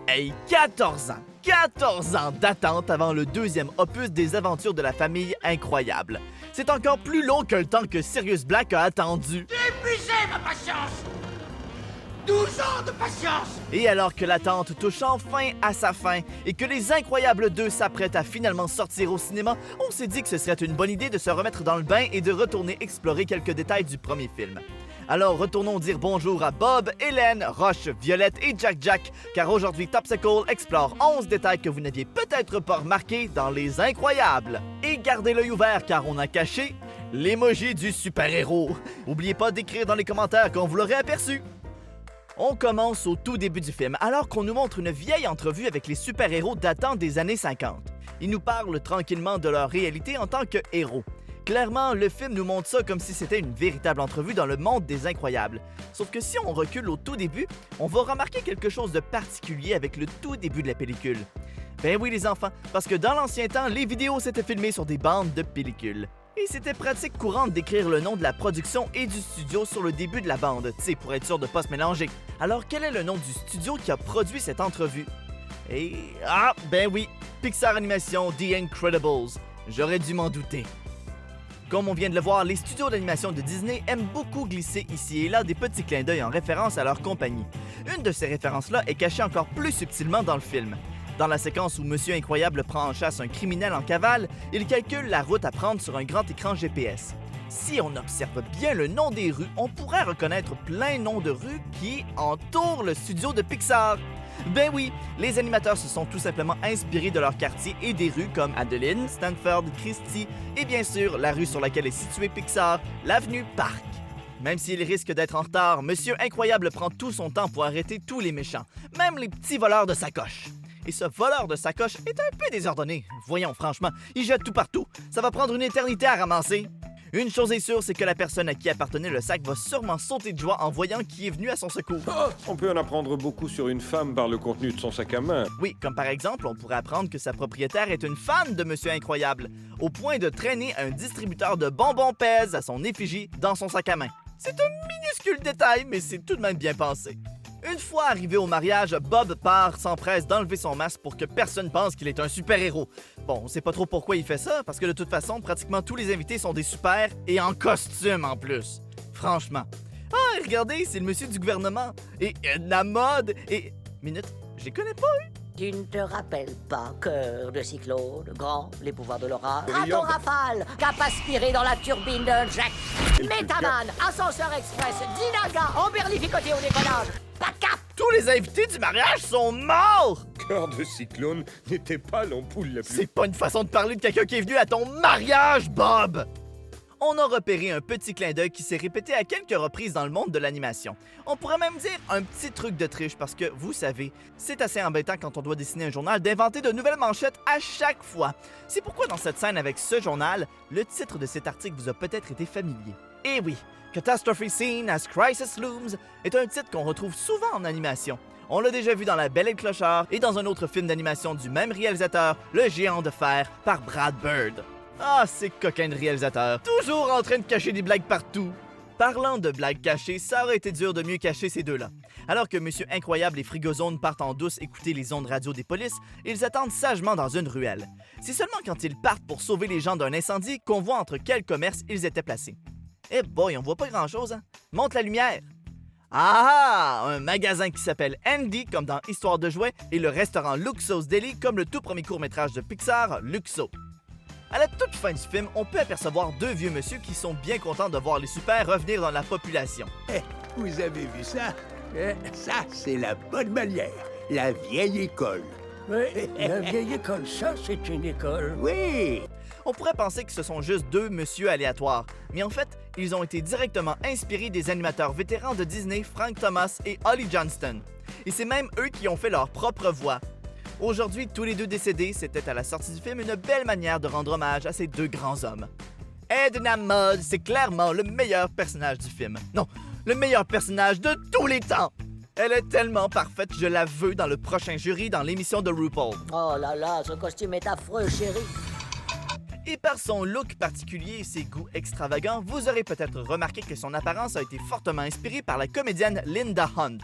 Hey, 14 ans! 14 ans d'attente avant le deuxième opus des aventures de la famille incroyable. C'est encore plus long que le temps que Sirius Black a attendu. Épuisez ma patience! 12 ans de patience! Et alors que l'attente touche enfin à sa fin et que Les Incroyables 2 s'apprêtent à finalement sortir au cinéma, on s'est dit que ce serait une bonne idée de se remettre dans le bain et de retourner explorer quelques détails du premier film. Alors retournons dire bonjour à Bob, Hélène, Roche, Violette et Jack, car aujourd'hui Topsicle explore 11 détails que vous n'aviez peut-être pas remarqués dans Les Incroyables. Et gardez l'œil ouvert car on a caché l'emoji du super-héros. N'oubliez pas d'écrire dans les commentaires quand vous l'aurez aperçu. On commence au tout début du film, alors qu'on nous montre une vieille entrevue avec les super-héros datant des années 50. Ils nous parlent tranquillement de leur réalité en tant que héros. Clairement, le film nous montre ça comme si c'était une véritable entrevue dans le monde des incroyables. Sauf que si on recule au tout début, on va remarquer quelque chose de particulier avec le tout début de la pellicule. Ben oui les enfants, parce que dans l'ancien temps, les vidéos s'étaient filmées sur des bandes de pellicule. Et c'était pratique courante d'écrire le nom de la production et du studio sur le début de la bande, tu sais, pour être sûr de pas se mélanger. Alors quel est le nom du studio qui a produit cette entrevue? Et... ah, ben oui, Pixar Animation The Incredibles. J'aurais dû m'en douter. Comme on vient de le voir, les studios d'animation de Disney aiment beaucoup glisser ici et là des petits clins d'œil en référence à leur compagnie. Une de ces références-là est cachée encore plus subtilement dans le film. Dans la séquence où Monsieur Incroyable prend en chasse un criminel en cavale, il calcule la route à prendre sur un grand écran GPS. Si on observe bien le nom des rues, on pourrait reconnaître plein de noms de rues qui entourent le studio de Pixar. Ben oui, les animateurs se sont tout simplement inspirés de leur quartier et des rues comme Adeline, Stanford, Christie et bien sûr la rue sur laquelle est située Pixar, l'avenue Park. Même s'il risque d'être en retard, Monsieur Incroyable prend tout son temps pour arrêter tous les méchants, même les petits voleurs de sacoches. Et ce voleur de sacoche est un peu désordonné. Voyons, franchement, il jette tout partout. Ça va prendre une éternité à ramasser. Une chose est sûre, c'est que la personne à qui appartenait le sac va sûrement sauter de joie en voyant qui est venu à son secours. Oh, on peut en apprendre beaucoup sur une femme par le contenu de son sac à main. Oui, comme par exemple, on pourrait apprendre que sa propriétaire est une fan de Monsieur Incroyable, au point de traîner un distributeur de bonbons Pez à son effigie dans son sac à main. C'est un minuscule détail, mais c'est tout de même bien pensé. Une fois arrivé au mariage, Bob s'empresse d'enlever son masque pour que personne pense qu'il est un super-héros. Bon, on sait pas trop pourquoi il fait ça, parce que de toute façon, pratiquement tous les invités sont des super et en costume en plus. Franchement. Ah, regardez, c'est le monsieur du gouvernement. Et la mode. Et... minute, je les connais pas, eux. Tu ne te rappelles pas, cœur de cyclone, grand, les pouvoirs de l'orage, Brillant. raton rafale, cap aspiré dans la turbine de Jack, Métaman, ascenseur express, Dinaga, emberlificoté au décollage, pas de cap. Tous les invités du mariage sont morts! Cœur de cyclone n'était pas l'ampoule la plus... C'est pas une façon de parler de quelqu'un qui est venu à ton mariage, Bob! On a repéré un petit clin d'œil qui s'est répété à quelques reprises dans le monde de l'animation. On pourrait même dire un petit truc de triche parce que, vous savez, c'est assez embêtant quand on doit dessiner un journal d'inventer de nouvelles manchettes à chaque fois. C'est pourquoi dans cette scène avec ce journal, le titre de cet article vous a peut-être été familier. Et oui, Catastrophe Scene as Crisis Looms est un titre qu'on retrouve souvent en animation. On l'a déjà vu dans La Belle et le Clochard et dans un autre film d'animation du même réalisateur, Le Géant de Fer, par Brad Bird. Ah, c'est coquin de réalisateur, toujours en train de cacher des blagues partout. Parlant de blagues cachées, ça aurait été dur de mieux cacher ces deux-là. Alors que Monsieur Incroyable et Frigozone partent en douce écouter les ondes radio des polices, ils attendent sagement dans une ruelle. C'est seulement quand ils partent pour sauver les gens d'un incendie qu'on voit entre quels commerces ils étaient placés. Eh boy, on voit pas grand-chose, hein? Monte la lumière! Ah! Un magasin qui s'appelle Andy, comme dans Histoire de jouets, et le restaurant Luxo's Deli, comme le tout premier court-métrage de Pixar, Luxo. À la toute fin du film, on peut apercevoir deux vieux monsieur qui sont bien contents de voir les super revenir dans la population. Vous avez vu ça? Ça, c'est la bonne manière. La vieille école. Oui, la vieille école, ça, c'est une école. Oui! On pourrait penser que ce sont juste deux monsieur aléatoires, mais en fait, ils ont été directement inspirés des animateurs vétérans de Disney, Frank Thomas et Ollie Johnston. Et c'est même eux qui ont fait leur propre voix. Aujourd'hui, tous les deux décédés, c'était à la sortie du film une belle manière de rendre hommage à ces deux grands hommes. Edna Mode, c'est clairement le meilleur personnage du film. Non, le meilleur personnage de tous les temps! Elle est tellement parfaite, je la veux dans le prochain jury dans l'émission de RuPaul. Oh là là, ce costume est affreux, chérie. Et par son look particulier et ses goûts extravagants, vous aurez peut-être remarqué que son apparence a été fortement inspirée par la comédienne Linda Hunt.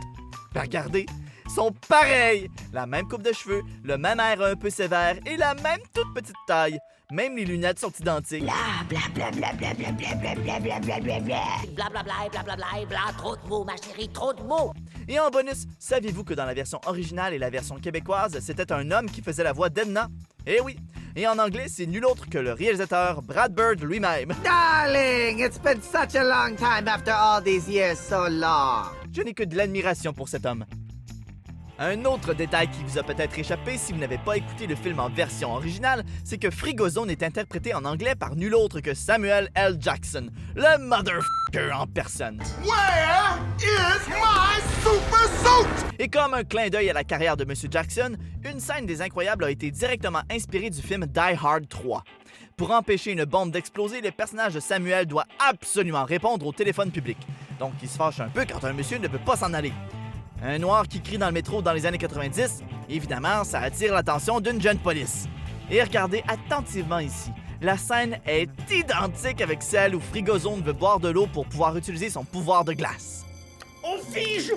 Ben regardez, ils sont pareils! La même coupe de cheveux, le même air un peu sévère et la même toute petite taille. Même les lunettes sont identiques. Blablabla et blablabla et bla, trop de mots, ma chérie, trop de mots. Et en bonus, saviez-vous que dans la version originale et la version québécoise, c'était un homme qui faisait la voix d'Edna? Eh oui! Et en anglais, c'est nul autre que le réalisateur Brad Bird lui-même. Darling, it's been such a long time after all these years so long. Je n'ai que de l'admiration pour cet homme. Un autre détail qui vous a peut-être échappé si vous n'avez pas écouté le film en version originale, c'est que Frigozone est interprété en anglais par nul autre que Samuel L. Jackson, le motherfucker en personne. Where is my super suit? Et comme un clin d'œil à la carrière de M. Jackson, une scène des Incroyables a été directement inspirée du film Die Hard 3. Pour empêcher une bombe d'exploser, le personnage de Samuel doit absolument répondre au téléphone public. Donc il se fâche un peu quand un monsieur ne peut pas s'en aller. Un noir qui crie dans le métro dans les années 90, évidemment, ça attire l'attention d'une jeune police. Et regardez attentivement ici. La scène est identique avec celle où Frigozone veut boire de l'eau pour pouvoir utiliser son pouvoir de glace. On fige!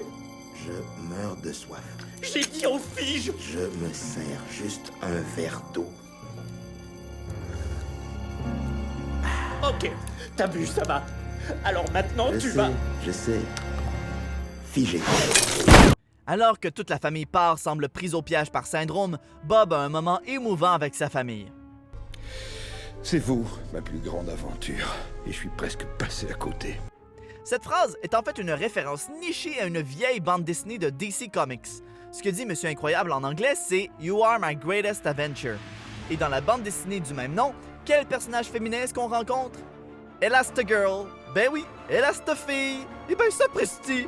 Je meurs de soif. J'ai dit on fige! Je me sers juste un verre d'eau. Ok, t'as bu, ça va. Alors maintenant, Je sais. Figé. Alors que toute la famille Parr semble prise au piège par Syndrome, Bob a un moment émouvant avec sa famille. C'est vous, ma plus grande aventure. Et je suis presque passé à côté. Cette phrase est en fait une référence nichée à une vieille bande dessinée de DC Comics. Ce que dit Monsieur Incroyable en anglais, c'est « You are my greatest adventure ». Et dans la bande dessinée du même nom, quel personnage féminin est-ce qu'on rencontre? Elastigirl. Ben oui, Elastafille. Et ben sapristi.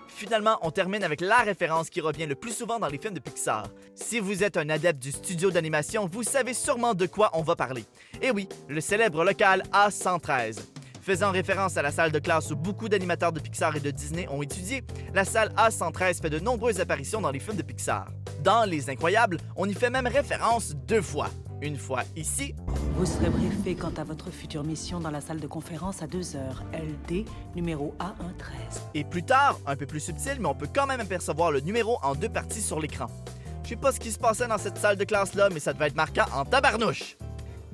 Finalement, on termine avec la référence qui revient le plus souvent dans les films de Pixar. Si vous êtes un adepte du studio d'animation, vous savez sûrement de quoi on va parler. Et oui, le célèbre local A113. Faisant référence à la salle de classe où beaucoup d'animateurs de Pixar et de Disney ont étudié, la salle A113 fait de nombreuses apparitions dans les films de Pixar. Dans Les Incroyables, on y fait même référence 2 fois. Une fois ici, Vous serez briefé quant à votre future mission dans la salle de conférence à 2h, LD, numéro A113. et plus tard, un peu plus subtil, mais on peut quand même apercevoir le numéro en 2 parties sur l'écran. Je sais pas ce qui se passait dans cette salle de classe-là, mais ça devait être marquant en tabarnouche.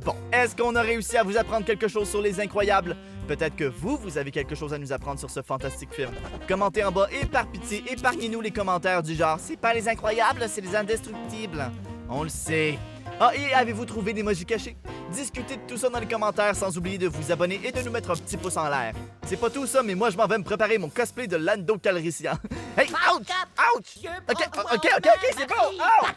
Bon, est-ce qu'on a réussi à vous apprendre quelque chose sur Les Incroyables? Peut-être que vous avez quelque chose à nous apprendre sur ce fantastique film. Commentez en bas et par pitié, épargnez-nous les commentaires du genre « C'est pas les Incroyables, c'est les Indestructibles ». On le sait. Ah, et avez-vous trouvé l'emoji caché? Discutez de tout ça dans les commentaires sans oublier de vous abonner et de nous mettre un petit pouce en l'air. C'est pas tout ça, mais moi je m'en vais me préparer mon cosplay de Lando Calrissian. Hey, ouch! Ouch! Ok, c'est bon! Ouch!